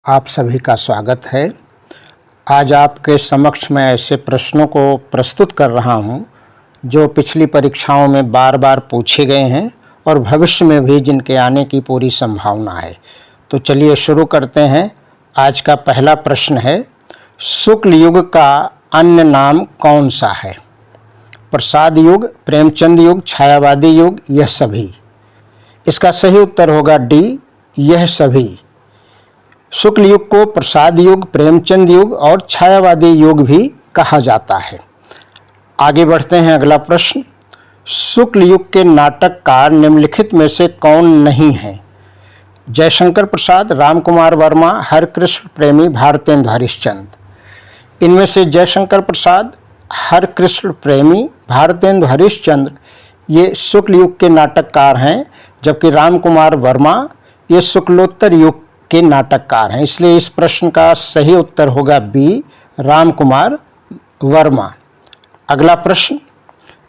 आप सभी का स्वागत है। आज आपके समक्ष मैं ऐसे प्रश्नों को प्रस्तुत कर रहा हूं जो पिछली परीक्षाओं में बार बार पूछे गए हैं और भविष्य में भी जिनके आने की पूरी संभावना है। तो चलिए शुरू करते हैं। आज का पहला प्रश्न है, शुक्ल युग का अन्य नाम कौन सा है? प्रसाद युग, प्रेमचंद युग, छायावादी युग, यह सभी। इसका सही उत्तर होगा डी, यह सभी। शुक्ल युग को प्रसाद युग, प्रेमचंद युग और छायावादी युग भी कहा जाता है। आगे बढ़ते हैं। अगला प्रश्न, शुक्ल युग के नाटककार निम्नलिखित में से कौन नहीं है? जयशंकर प्रसाद, रामकुमार वर्मा, हरकृष्ण प्रेमी, भारतेंदु हरिश्चंद्र। इनमें से जयशंकर प्रसाद, हरकृष्ण प्रेमी, भारतेंदु हरिश्चंद्र ये शुक्ल युग के नाटककार हैं, जबकि रामकुमार वर्मा ये शुक्लोत्तर युग के नाटककार हैं। इसलिए इस प्रश्न का सही उत्तर होगा बी, रामकुमार वर्मा। अगला प्रश्न,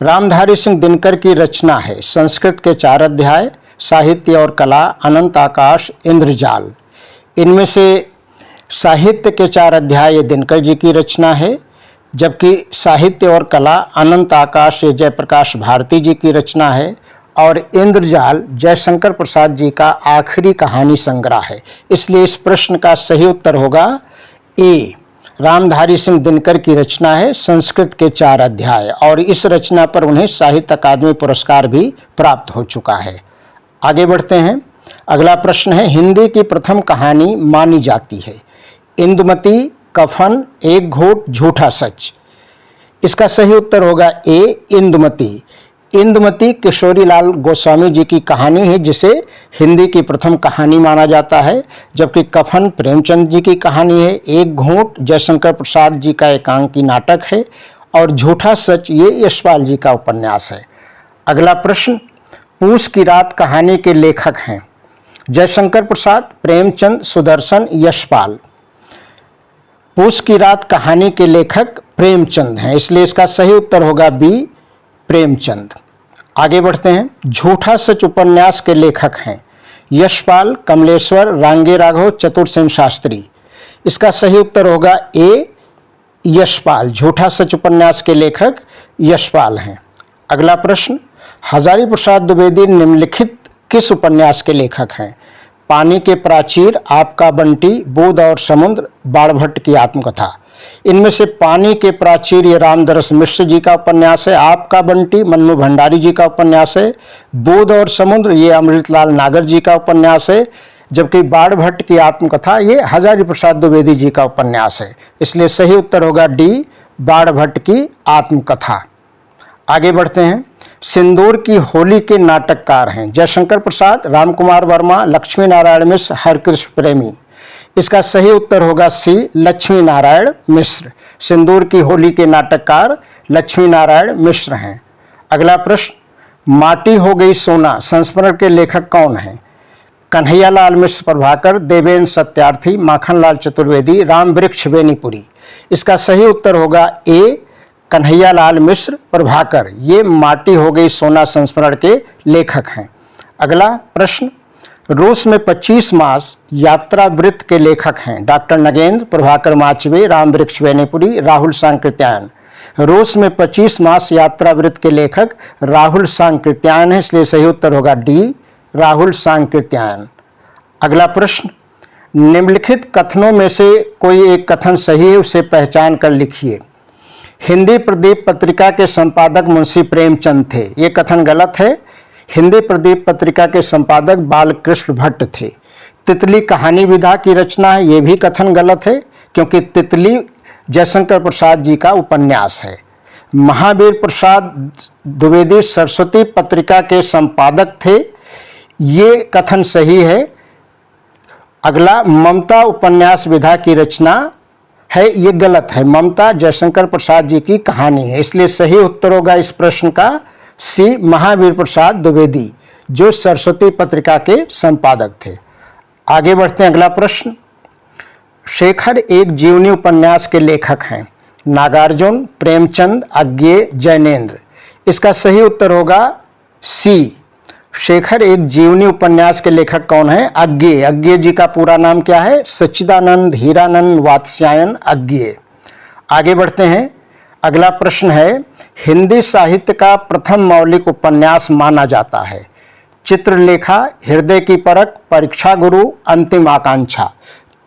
रामधारी सिंह दिनकर की रचना है। संस्कृत के 4 अध्याय, साहित्य और कला, अनंत आकाश, इंद्रजाल। इनमें से साहित्य के 4 अध्याय ये दिनकर जी की रचना है, जबकि साहित्य और कला, अनंत आकाश ये जयप्रकाश भारती जी की रचना है और इंद्रजाल जयशंकर प्रसाद जी का आखिरी कहानी संग्रह है। इसलिए इस प्रश्न का सही उत्तर होगा ए, रामधारी सिंह दिनकर की रचना है, संस्कृत के 4 अध्याय, और इस रचना पर उन्हें साहित्य अकादमी पुरस्कार भी प्राप्त हो चुका है। आगे बढ़ते हैं। अगला प्रश्न है, हिंदी की प्रथम कहानी मानी जाती है। इंदुमती, कफन, एक घूंट, झूठा सच। इसका सही उत्तर होगा ए, इंदुमती। इंदुमती किशोरीलाल गोस्वामी जी की कहानी है, जिसे हिंदी की प्रथम कहानी माना जाता है, जबकि कफन प्रेमचंद जी की कहानी है, एक घूंट जयशंकर प्रसाद जी का एकांकी नाटक है और झूठा सच ये यशपाल जी का उपन्यास है। अगला प्रश्न, पूस की रात कहानी के लेखक हैं। जयशंकर प्रसाद, प्रेमचंद, सुदर्शन, यशपाल। पूस की रात कहानी के लेखक प्रेमचंद हैं, इसलिए इसका सही उत्तर होगा बी, प्रेमचंद। आगे बढ़ते हैं। झूठा सच उपन्यास के लेखक हैं यशपाल, कमलेश्वर, रांगे राघव, चतुरसेन शास्त्री। इसका सही उत्तर होगा ए, यशपाल। झूठा सच उपन्यास के लेखक यशपाल हैं। अगला प्रश्न, हजारी प्रसाद द्विवेदी निम्नलिखित किस उपन्यास के लेखक हैं? पानी के प्राचीर, आपका बंटी, बूंद और समुद्र, बाणभट्ट की आत्मकथा। इनमें से पानी के प्राचीर ये रामदरस मिश्र जी का उपन्यास है, आपका बंटी मन्नू भंडारी जी का उपन्यास है, बूंद और समुद्र ये अमृतलाल नागर जी का उपन्यास है, जबकि बाणभट्ट की आत्मकथा ये हजारी प्रसाद द्विवेदी जी का उपन्यास है। इसलिए सही उत्तर होगा डी, बाणभट्ट की आत्मकथा। आगे बढ़ते हैं। सिंदूर की होली के नाटककार हैं जयशंकर प्रसाद, रामकुमार वर्मा, लक्ष्मी नारायण मिश्र, हरकृष्ण प्रेमी। इसका सही उत्तर होगा सी, लक्ष्मी नारायण मिश्र। सिंदूर की होली के नाटककार लक्ष्मी नारायण मिश्र हैं। अगला प्रश्न, माटी हो गई सोना संस्मरण के लेखक कौन हैं? कन्हैयालाल मिश्र प्रभाकर, देवेंद्र सत्यार्थी, माखनलाल चतुर्वेदी, राम वृक्ष बेनीपुरी। इसका सही उत्तर होगा ए, कन्हैयालाल मिश्र प्रभाकर ये माटी हो गई सोना संस्मरण के लेखक हैं। अगला प्रश्न, रूस में 25 मास यात्रा वृत्त के लेखक हैं डॉक्टर नगेंद्र, प्रभाकर माचवे, राम वृक्ष बेनीपुरी, राहुल सांकृत्यायन। रूस में 25 मास यात्रा वृत्त के लेखक राहुल सांकृत्यायन है, इसलिए सही उत्तर होगा डी, राहुल सांकृत्यायन। अगला प्रश्न, निम्नलिखित कथनों में से कोई एक कथन सही है, उसे पहचान कर लिखिए। हिंदी प्रदीप पत्रिका के संपादक मुंशी प्रेमचंद थे, ये कथन गलत है। हिंदी प्रदीप पत्रिका के संपादक बालकृष्ण भट्ट थे। तितली कहानी विधा की रचना है, ये भी कथन गलत है, क्योंकि तितली जयशंकर प्रसाद जी का उपन्यास है। महावीर प्रसाद द्विवेदी सरस्वती पत्रिका के संपादक थे, ये कथन सही है। अगला, ममता उपन्यास विधा की रचना है, ये गलत है। ममता जयशंकर प्रसाद जी की कहानी है, इसलिए सही उत्तर होगा इस प्रश्न का सी, महावीर प्रसाद द्विवेदी जो सरस्वती पत्रिका के संपादक थे। आगे बढ़ते हैं। अगला प्रश्न, शेखर एक जीवनी उपन्यास के लेखक हैं नागार्जुन, प्रेमचंद, अज्ञेय, जैनेन्द्र। इसका सही उत्तर होगा सी, शेखर एक जीवनी उपन्यास के लेखक कौन है? अज्ञेय। अज्ञेय जी का पूरा नाम क्या है? सच्चिदानंद हीरानंद वात्स्यायन अज्ञेय। आगे बढ़ते हैं। अगला प्रश्न है, हिंदी साहित्य का प्रथम मौलिक उपन्यास माना जाता है? चित्रलेखा, हृदय की परख, परीक्षा गुरु, अंतिम आकांक्षा।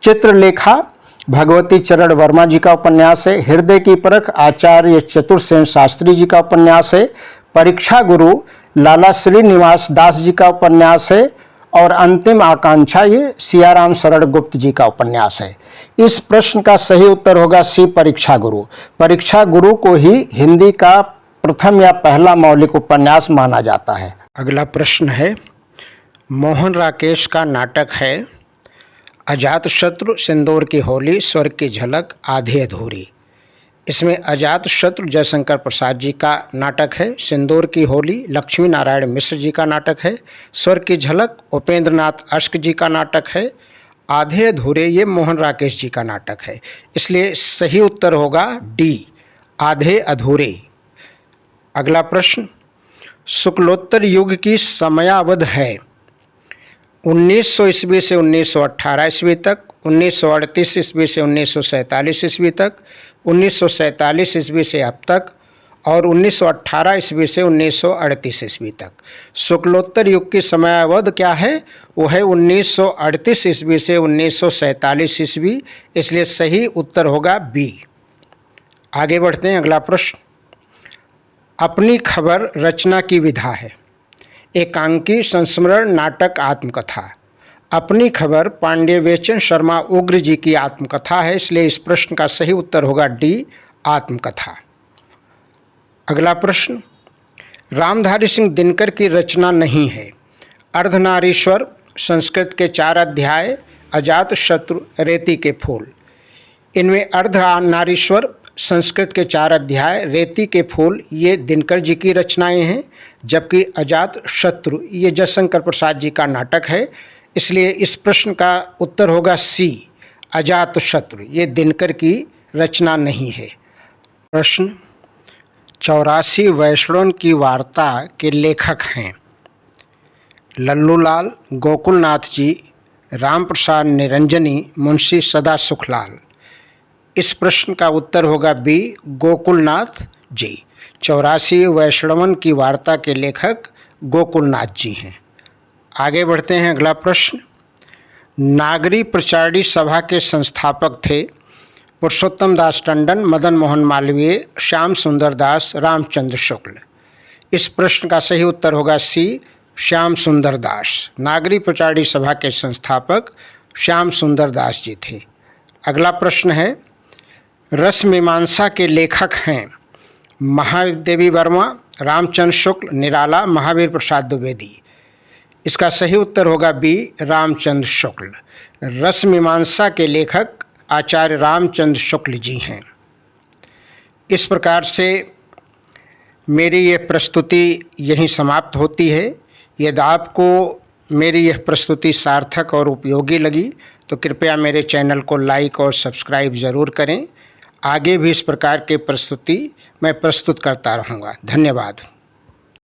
चित्रलेखा भगवती चरण वर्मा जी का उपन्यास है। हृदय की परख आचार्य चतुर्सेन शास्त्री जी का उपन्यास है। परीक्षा गुरु लाला श्रीनिवास दास जी का उपन्यास है। और अंतिम आकांक्षा ये सियाराम शरण गुप्त जी का उपन्यास है। इस प्रश्न का सही उत्तर होगा सी, परीक्षा गुरु। परीक्षा गुरु को ही हिंदी का प्रथम या पहला मौलिक उपन्यास माना जाता है। अगला प्रश्न है, मोहन राकेश का नाटक है अजातशत्रु, सिंदूर की होली, स्वर्ग की झलक, आधी अधूरी। इसमें अजातशत्रु जयशंकर प्रसाद जी का नाटक है। सिंदूर की होली लक्ष्मी नारायण मिश्र जी का नाटक है। स्वर्ग की झलक उपेंद्र नाथ अश्क जी का नाटक है। आधे अधूरे ये मोहन राकेश जी का नाटक है। इसलिए सही उत्तर होगा डी, आधे अधूरे। अगला प्रश्न, शुक्लोत्तर युग की समयावध है 1900 ईस्वी से 1918 ईस्वी तक, 1938 ईस्वी से 1947 ईस्वी तक, 1947 ईस्वी से अब तक और 1918 ईस्वी से 1938 ईस्वी तक। शुक्लोत्तर युग की समयावधि क्या है? वो है 1938 ईस्वी से 1947 ईस्वी। इसलिए सही उत्तर होगा बी। आगे बढ़ते हैं। अगला प्रश्न, अपनी खबर रचना की विधा है? एकांकी, संस्मरण, नाटक, आत्मकथा। अपनी खबर पांड्य बेचन शर्मा उग्र जी की आत्मकथा है। इसलिए इस प्रश्न का सही उत्तर होगा डी, आत्मकथा। अगला प्रश्न, रामधारी सिंह दिनकर की रचना नहीं है? अर्धनारीश्वर, संस्कृत के 4 अध्याय, अजातशत्रु, रेती के फूल। इनमें अर्धनारीश्वर, संस्कृत के 4 अध्याय, रेती के फूल ये दिनकर जी की रचनाएं हैं, जबकि अजातशत्रु ये जयशंकर प्रसाद जी का नाटक है। इसलिए इस प्रश्न का उत्तर होगा सी, अजातशत्रु ये दिनकर की रचना नहीं है। प्रश्न, 84 वैष्णव की वार्ता के लेखक हैं? लल्लूलाल, गोकुलनाथ जी, राम प्रसाद निरंजनी, मुंशी सदा सुखलाल। इस प्रश्न का उत्तर होगा बी, गोकुलनाथ जी। 84 वैष्णवन की वार्ता के लेखक गोकुलनाथ जी हैं। आगे बढ़ते हैं। अगला प्रश्न, नागरी प्रचारणी सभा के संस्थापक थे? पुरुषोत्तम दास टंडन, मदन मोहन मालवीय, श्याम सुंदर दास, रामचंद्र शुक्ल। इस प्रश्न का सही उत्तर होगा सी, श्याम सुंदर दास। नागरी प्रचारणी सभा के संस्थापक श्याम सुंदर दास जी थे। अगला प्रश्न है, रस मीमांसा के लेखक हैं? महादेवी वर्मा, रामचंद्र शुक्ल, निराला, महावीर प्रसाद द्विवेदी। इसका सही उत्तर होगा बी, रामचंद्र शुक्ल। रस मीमांसा के लेखक आचार्य रामचंद्र शुक्ल जी हैं। इस प्रकार से मेरी यह प्रस्तुति यहीं समाप्त होती है। यदि आपको मेरी यह प्रस्तुति सार्थक और उपयोगी लगी तो कृपया मेरे चैनल को लाइक और सब्सक्राइब ज़रूर करें। आगे भी इस प्रकार के प्रस्तुति मैं प्रस्तुत करता रहूँगा। धन्यवाद।